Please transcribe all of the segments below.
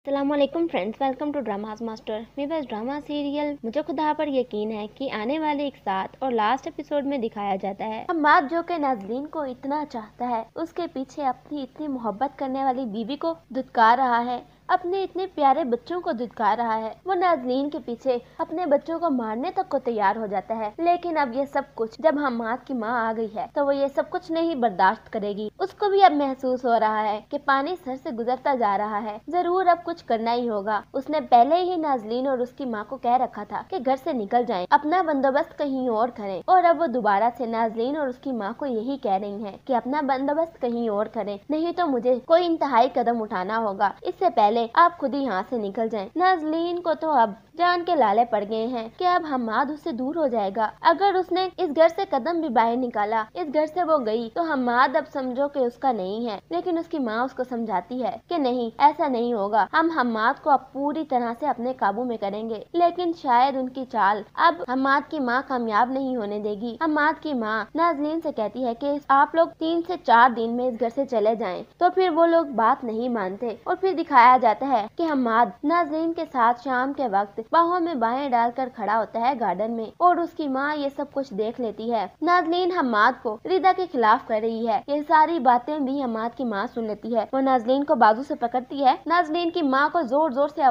अस्सलामुअलैकुम friends, welcome to dramas master. मेरे पास ड्रामा सीरियल मुझे खुदा पर यकीन है कि आने वाले एक साथ और लास्ट एपिसोड में दिखाया जाता है हम्माद जो कि नाज़रीन को इतना चाहता है, उसके पीछे अपनी इतनी मोहब्बत करने वाली बीवी को धुतकार रहा है, अपने इतने प्यारे बच्चों को धुतकार रहा है। वो नाज़रीन के पीछे अपने बच्चों को मारने तक को तैयार हो जाता है। लेकिन अब ये सब कुछ जब हम्माद की माँ आ गई है तो वो ये सब कुछ नहीं बर्दाश्त करेगी। उसको भी अब महसूस हो रहा है कि पानी सर से गुजरता जा रहा है, जरूर अब कुछ करना ही होगा। उसने पहले ही नाज़रीन और उसकी माँ को कह रखा था कि घर से निकल जाएं, अपना बंदोबस्त कहीं और करें, और अब वो दोबारा से नाज़रीन और उसकी माँ को यही कह रही हैं कि अपना बंदोबस्त कहीं और करें, नहीं तो मुझे कोई इंतहाई कदम उठाना होगा। इससे पहले आप खुद ही यहाँ से निकल जाएं। नाज़रीन को तो अब जान के लाले पड़ गए हैं कि अब हम्माद उससे दूर हो जाएगा। अगर उसने इस घर से कदम भी बाहर निकाला, इस घर से वो गई, तो हम्माद अब समझो कि उसका नहीं है। लेकिन उसकी माँ उसको समझाती है कि नहीं, ऐसा नहीं होगा, हम हम्माद को अब पूरी तरह से अपने काबू में करेंगे। लेकिन शायद उनकी चाल अब हम्माद की माँ कामयाब नहीं होने देगी। हम्माद की माँ नाज़रीन से कहती है कि आप लोग 3 से 4 दिन में इस घर से चले जाएं। तो फिर वो लोग बात नहीं मानते और फिर दिखाया जाता है कि हम्माद नाज़रीन के साथ शाम के वक्त बाहों में बाहें डालकर खड़ा होता है गार्डन में, और उसकी माँ ये सब कुछ देख लेती है। नाज़रीन हम्माद को रिदा के खिलाफ कर रही है, ये सारी बातें भी हम्माद की माँ सुन लेती है। वो नाज़रीन को बाजू से पकड़ती है, नाज़रीन की माँ को जोर जोर से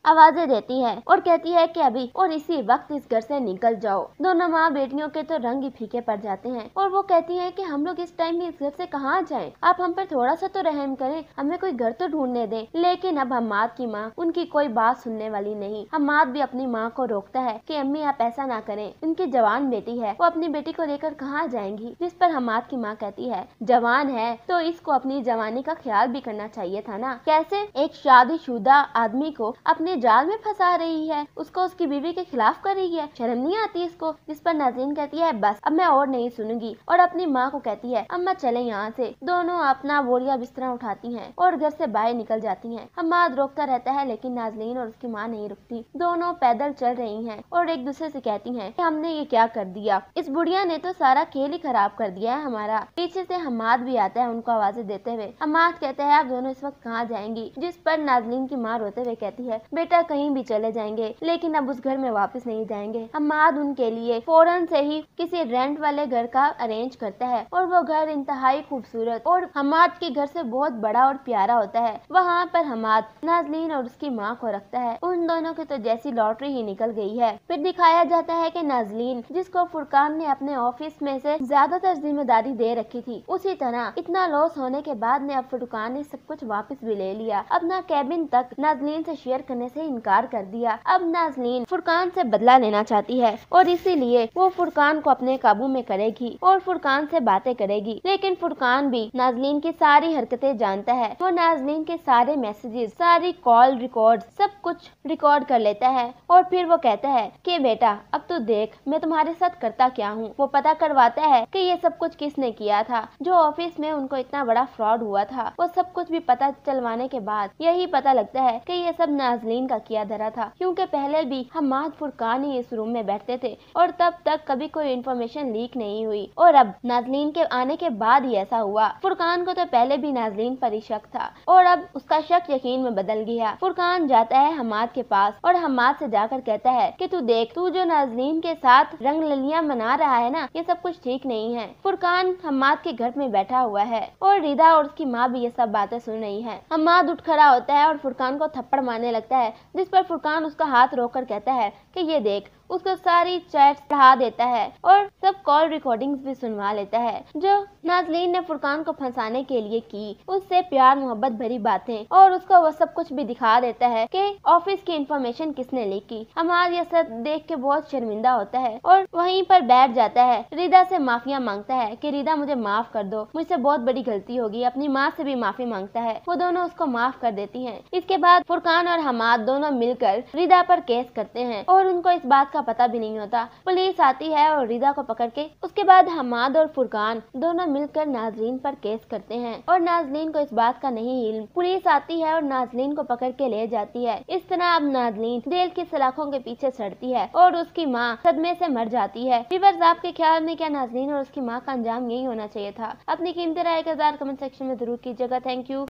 आवाजें देती है और कहती है कि अभी और इसी वक्त इस घर से निकल जाओ। दोनों माँ बेटियों के तो रंग ही फीके पड़ जाते हैं और वो कहती है कि हम लोग इस टाइम में इस घर से कहाँ जाएं? आप हम पर थोड़ा सा तो रहम करें, हमें कोई घर तो ढूंढने दें। लेकिन अब हम्माद की माँ उनकी कोई बात सुनने वाली नहीं। हम्माद भी अपनी माँ को रोकता है कि अम्मी आप ऐसा ना करें, उनकी जवान बेटी है, वो अपनी बेटी को लेकर कहाँ जाएंगी? जिस पर हम्माद की माँ कहती है जवान है तो इसको अपनी जवानी का ख्याल भी करना चाहिए था ना। कैसे एक शादीशुदा आदमी को अपने जाल में फंसा रही है, उसको उसकी बीवी के खिलाफ कर रही है, शर्म नहीं आती इसको? जिस पर नाज़रीन कहती है बस अब मैं और नहीं सुनूंगी, और अपनी माँ को कहती है अम्मा चले यहाँ से। दोनों अपना बोरिया बिस्तरा उठाती हैं और घर से बाहर निकल जाती हैं। हम्माद रोकता रहता है लेकिन नाज़रीन और उसकी माँ नहीं रुकती। दोनों पैदल चल रही हैं और एक दूसरे से कहती हैं कि हमने ये क्या कर दिया, इस बुढ़िया ने तो सारा खेल ही खराब कर दिया है हमारा। पीछे से हम्माद भी आता है उनको आवाजें देते हुए। हम्माद कहता है आप दोनों इस वक्त कहाँ जाएंगी? जिस पर नाज़रीन की माँ रोते हुए कहती है बेटा कहीं भी चले जाएंगे, लेकिन अब उस घर में वापस नहीं जाएंगे। हम्माद उनके लिए फौरन से ही किसी रेंट वाले घर का अरेंज करता है और वो घर इंतहाई खूबसूरत और हम्माद के घर से बहुत बड़ा और प्यारा होता है। वहाँ पर हम्माद नाज़रीन और उसकी माँ को रखता है। उन दोनों की तो जैसी लॉटरी ही निकल गई है। फिर दिखाया जाता है कि नाज़रीन जिसको फुरकान ने अपने ऑफिस में से ज्यादातर जिम्मेदारी दे रखी थी, उसी तरह इतना लॉस होने के बाद ने अब फुरकान ने सब कुछ वापस भी ले लिया। अपना कैबिन तक नाज़रीन से शेयर करने से इनकार कर दिया। अब नाज़रीन फुरकान से बदला लेना चाहती है और इसीलिए वो फुरकान को अपने काबू में करेगी और फुरकान से बातें करेगी। लेकिन फुरकान भी नाज़रीन की सारी हरकतें जानता है। वो नाज़रीन के सारे मैसेजेस, सारी कॉल रिकॉर्ड, सब कुछ रिकॉर्ड कर लेता है और फिर वो कहता है कि बेटा अब तू देख मैं तुम्हारे साथ करता क्या हूँ। वो पता करवाता है कि ये सब कुछ किसने किया था, जो ऑफिस में उनको इतना बड़ा फ्रॉड हुआ था। वो सब कुछ भी पता चलवाने के बाद यही पता लगता है कि ये सब नाज़रीन का किया धरा था, क्योंकि पहले भी हम्माद फुरकान ही इस रूम में बैठते थे और तब तक कभी कोई इन्फॉर्मेशन लीक नहीं हुई, और अब नाज़रीन के आने के बाद ही ऐसा हुआ। फुरकान को तो पहले भी नाज़रीन पर ही शक था और अब उसका शक यकीन में बदल गया। फुरकान जाता है हम्माद के पास और हम्माद से जाकर कहता है कि तू देख, तू जो नाज़रीन के साथ रंग ललियां मना रहा है ना, ये सब कुछ ठीक नहीं है। फुरकान हम्माद के घर में बैठा हुआ है और रिदा और उसकी माँ भी ये सब बातें सुन रही है। हम्माद उठ खड़ा होता है और फुरकान को थप्पड़ मारने लगता है, जिस पर फुरकान उसका हाथ रोककर कहता है कि ये देख, उसको सारी चैट्स पढ़ा देता है और सब कॉल रिकॉर्डिंग्स भी सुनवा लेता है जो नाज़रीन ने फुरकान को फंसाने के लिए की। उससे प्यार मोहब्बत भरी बातें और उसको वो सब कुछ भी दिखा देता है कि ऑफिस की इंफॉर्मेशन किसने लीक की। हमारा ये सब देख के बहुत शर्मिंदा होता है और वहीं पर बैठ जाता है। रिदा से माफिया मांगता है कि रिदा मुझे माफ कर दो, मुझसे बहुत बड़ी गलती होगी। अपनी माँ से भी माफी मांगता है, वो दोनों उसको माफ कर देती है। इसके बाद फुरकान और हम्माद दोनों मिलकर रिदा पर केस करते हैं और उनको इस बात का पता भी नहीं होता। पुलिस आती है और रिदा को पकड़ के उसके बाद हम्माद और फुरकान दोनों मिलकर नाज़रीन पर केस करते हैं और नाज़रीन को इस बात का नहीं इल्म। पुलिस आती है और नाज़रीन को पकड़ के ले जाती है। इस तरह अब नाज़रीन जेल की सलाखों के पीछे सड़ती है और उसकी माँ सदमे से मर जाती है। व्यूअर्स, आपके ख्याल में क्या नाज़रीन और उसकी माँ का अंजाम यही होना चाहिए था? अपनी कीमती राय का इज़हार कमेंट सेक्शन में जरूर कीजिएगा। Thank you.